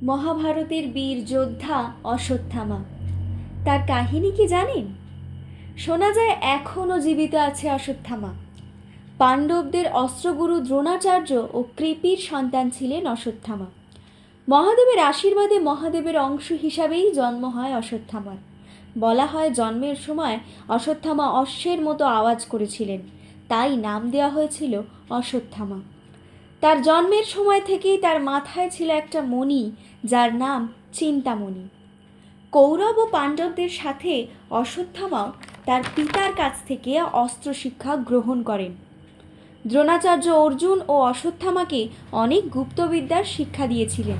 মহাভারতের বীর যোদ্ধা অশ্বত্থামা। তার কাহিনী কি জানেন? শোনা যায় এখনও জীবিত আছে অশ্বত্থামা। পাণ্ডবদের অস্ত্রগুরু দ্রোণাচার্য ও কৃপির সন্তান ছিলেন অশ্বত্থামা। মহাদেবের আশীর্বাদে মহাদেবের অংশ হিসাবেই জন্ম হয় অশ্বত্থামার। বলা হয় জন্মের সময় অশ্বত্থামা অশ্বের মতো আওয়াজ করেছিলেন, তাই নাম দেওয়া হয়েছিল অশ্বত্থামা। তার জন্মের সময় থেকেই তার মাথায় ছিল একটা মণি, যার নাম চিন্তামণি। কৌরব ও পাণ্ডবদের সাথে অশ্বত্থামাও তার পিতার কাছ থেকে অস্ত্র শিক্ষা গ্রহণ করেন। দ্রোণাচার্য অর্জুন ও অশ্বত্থামাকে অনেক গুপ্তবিদ্যার শিক্ষা দিয়েছিলেন,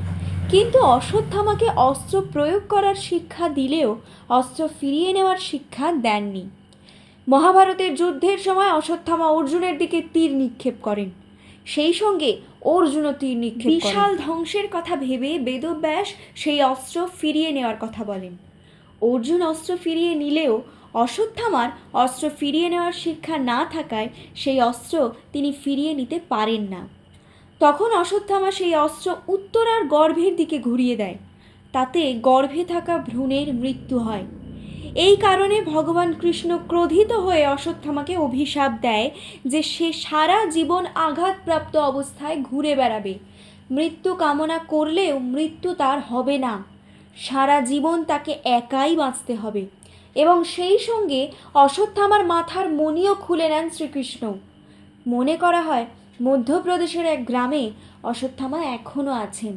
কিন্তু অশ্বত্থামাকে অস্ত্র প্রয়োগ করার শিক্ষা দিলেও অস্ত্র ফিরিয়ে নেওয়ার শিক্ষা দেননি। মহাভারতের যুদ্ধের সময় অশ্বত্থামা অর্জুনের দিকে তীর নিক্ষেপ করেন, সেই সঙ্গে অর্জুনও তীর নিক্ষেপ করেন। বিশাল ধ্বংসের কথা ভেবে বেদব্যাস সেই অস্ত্র ফিরিয়ে নেওয়ার কথা বলেন। অর্জুন অস্ত্র ফিরিয়ে নিলেও অশ্বত্থামার অস্ত্র ফিরিয়ে নেওয়ার শিক্ষা না থাকায় সেই অস্ত্র তিনি ফিরিয়ে নিতে পারেন না। তখন অশ্বত্থামা সেই অস্ত্র উত্তরার গর্ভের দিকে ঘুরিয়ে দেয়, তাতে গর্ভে থাকা ভ্রূণের মৃত্যু হয়। এই কারণে ভগবান কৃষ্ণ ক্রোধিত হয়ে অশ্বত্থামাকে অভিশাপ দেয় যে সে সারা জীবন আঘাতপ্রাপ্ত অবস্থায় ঘুরে বেড়াবে। মৃত্যু কামনা করলেও মৃত্যু তার হবে না, সারা জীবন তাকে একাই বাঁচতে হবে। এবং সেই সঙ্গে অশ্বত্থামার মাথার মণিও খুলে নেন শ্রীকৃষ্ণ। মনে করা হয় মধ্যপ্রদেশের এক গ্রামে অশ্বত্থামা এখনও আছেন।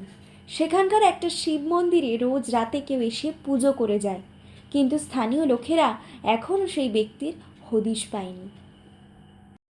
সেখানকার একটা শিব মন্দিরে রোজ রাতে কেউ এসে পুজো করে যায়, কিন্তু স্থানীয় লোকেরা এখনও সেই ব্যক্তির হদিশ পায়নি।